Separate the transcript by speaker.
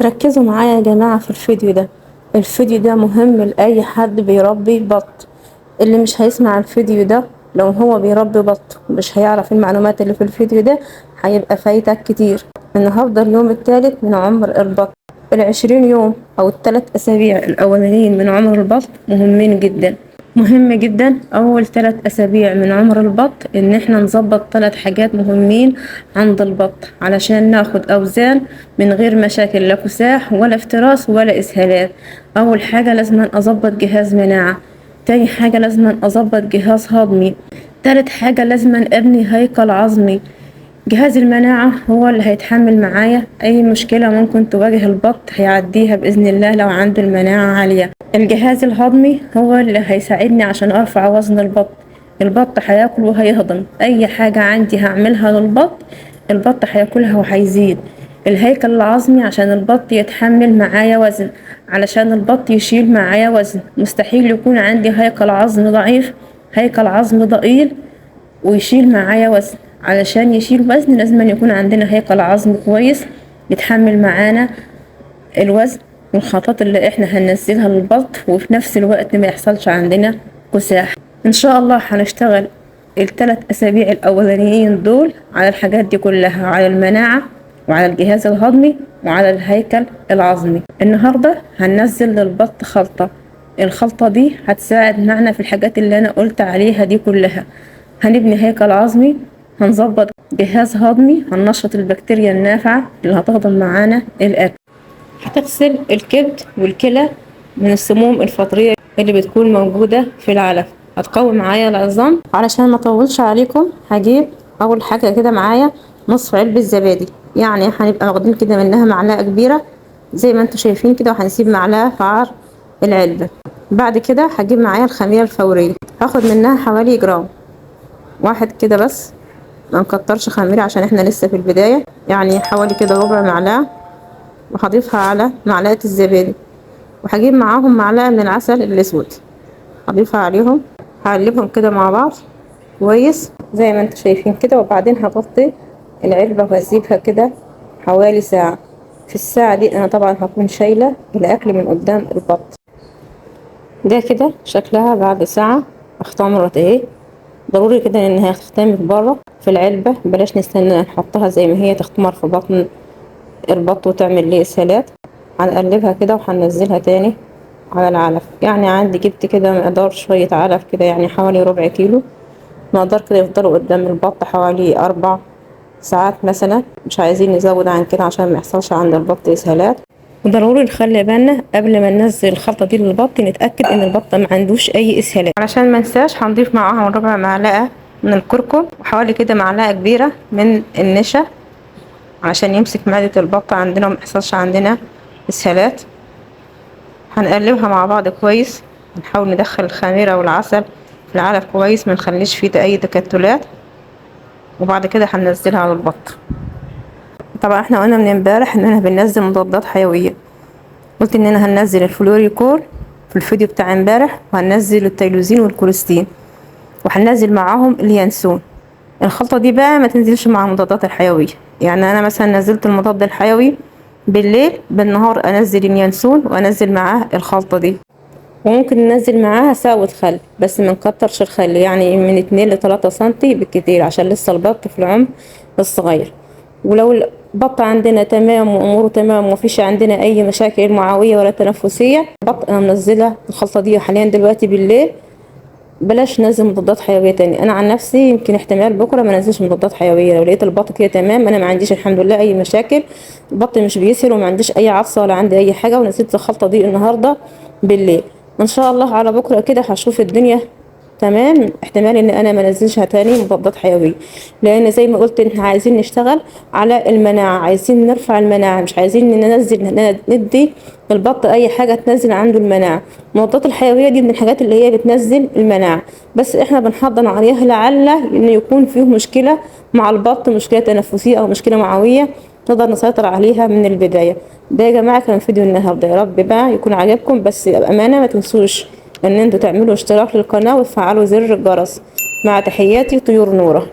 Speaker 1: ركزوا معايا يا جماعة في الفيديو ده مهم لأي حد بيربي بط. اللي مش هيسمع الفيديو ده لو هو بيربي بط مش هيعرف المعلومات اللي في الفيديو ده، هيبقى فايتك كتير. النهاردة اليوم الثالث من عمر البط. 20 يوم أو ال3 أسابيع الأولانيين من عمر البط مهمين جدا. مهم جدا أول 3 أسابيع من عمر البط إن احنا نظبط 3 حاجات مهمين عند البط علشان ناخد أوزان من غير مشاكل، لا كساح ولا افتراس ولا إسهالات. أول حاجة لازم أظبط جهاز مناعة. تاني حاجة لازم أظبط جهاز هضمي. تالت حاجة لازم أبني هيكل عظمي. جهاز المناعة هو اللي هيتحمل معايا أي مشكلة ممكن تواجه البط، هيعديها بإذن الله لو عنده المناعة عالية. الجهاز الهضمي هو اللي هيساعدني عشان أرفع وزن البط. البط هياكل وهيهضم أي حاجة عندي هعملها للبط، البط هياكلها وهيزيد. الهيكل العظمي عشان البط يتحمل معايا وزن، علشان البط يشيل معايا وزن. مستحيل يكون عندي هيكل عظمي ضعيف، هيكل عظمي ضئيل ويشيل معايا وزن. علشان يشيل وزن لازم يكون عندنا هيكل عظمي كويس يتحمل معانا الوزن والخطوات اللي احنا هننزلها للبط، وفي نفس الوقت ما يحصلش عندنا كساح. ان شاء الله هنشتغل ال3 أسابيع الأولانيين دول على الحاجات دي كلها، على المناعة وعلى الجهاز الهضمي وعلى الهيكل العظمي. النهاردة هننزل للبط خلطة، الخلطة دي هتساعد معنا في الحاجات اللي أنا قلت عليها دي كلها. هنبني هيكل عظمي، هنظبط جهاز هضمي، هننشط البكتيريا النافعة اللي هتهضم معانا الأكل. هتغسل الكبد والكلى من السموم الفطرية اللي بتكون موجودة في العلف. هتقوي معايا العظام. علشان ما اطولش عليكم هجيب اول حاجة كده معايا نصف علبة زبادي، يعني هنبقى واخدين كده منها معلقة كبيرة زي ما انتوا شايفين كده، وهنسيب معلقة في عار العلبة. بعد كده هجيب معايا الخميرة الفورية، هاخد منها حوالي جرام واحد كده بس، ما نكترش خميرة عشان احنا لسه في البداية، يعني حوالي كده ربع معلقة، وهضيفها على معلقة الزبادي. وهجيب معاهم معلقة من العسل الأسود هضيفها عليهم، هقلبهم كده مع بعض كويس زي ما انتوا شايفين كده. وبعدين هغطي العلبة وهسيبها كده حوالي ساعة. في الساعة دي انا طبعا هكون شايلة الاكل من قدام البط. ده كده شكلها بعد ساعة اختمرت اهي. ضروري كده انها تختمر بره في العلبة، بلاش نستنى نحطها زي ما هي تختمر في بطن البط وتعمل ليه اسهالات. هنقلبها كده وهننزلها تاني على العلف. يعني عندي جبت كده مقدار شوية علف كده، يعني حوالي ربع كيلو. مقدار كده يفضلوا قدام البط حوالي 4 ساعات مثلا، مش عايزين نزود عن كده عشان ما يحصلش عند البط اسهالات. وضروري نخلي بالنا قبل ما ننزل الخلطة دي للبط نتأكد ان البط ما عندوش اي اسهالات. علشان ما ننساش هنضيف معاها ربع معلقة من الكركم وحوالي كده معلقة كبيرة من النشا عشان يمسك معدة البط عندنا وما يحصلش عندنا اسهالات. هنقلبها مع بعض كويس، هنحاول ندخل الخميرة والعسل في العلف كويس، ما نخليش فيه اي تكتلات. وبعد كده هننزلها على البط. طبعا احنا قلنا من امبارح اننا بننزل مضادات حيوية، قلت اننا هننزل الفلوريكول في الفيديو بتاع امبارح، وهننزل التيلوزين والكوليستين، وهننزل معاهم اليانسون. الخلطة دي بقى ما تنزلش مع المضادات الحيوية، يعني انا مثلا نزلت المضاد الحيوي بالليل، بالنهار انزل اليانسون وانزل معاه الخلطة دي. وممكن ننزل معاها ساوة خل بس ما نكترش الخل، يعني من 2 ل3 سنتي بالكتير عشان لسه البط في العمر الصغير. ولو البط عندنا تمام واموره تمام ومفيش عندنا اي مشاكل معوية ولا تنفسية، البط انا منزلة الخلطة دي حاليا دلوقتي بالليل. بلاش ننزل مضادات حيوية تاني. انا عن نفسي يمكن احتمال بكرة ما ننزلش مضادات حيوية لو لقيت البط كده تمام. انا ما عنديش الحمد لله اي مشاكل، البط مش بيسهل وما عنديش اي عطسة ولا عندي اي حاجة، ونزلت الخلطة دي النهاردة بالليل. ان شاء الله على بكرة كده هشوف الدنيا تمام. احتمال ان انا ما انزلش تاني مضادات حيويه، لان زي ما قلت احنا عايزين نشتغل على المناعه، عايزين نرفع المناعه، مش عايزين ننزل ندي البط اي حاجه تنزل عنده المناعه. المضادات الحيويه دي من الحاجات اللي هي بتنزل المناعه، بس احنا بنحضن عليها لعل ان يكون فيه مشكله مع البط، مشكله تنفسيه او مشكله معويه نقدر نسيطر عليها من البدايه. ده يا جماعه كان فيديو النهارده، يا رب بقى يكون عجبكم. بس بامانه ما تنسوش ان انتوا تعملوا اشتراك للقناة وتفعلوا زر الجرس. مع تحياتي طيور نورة.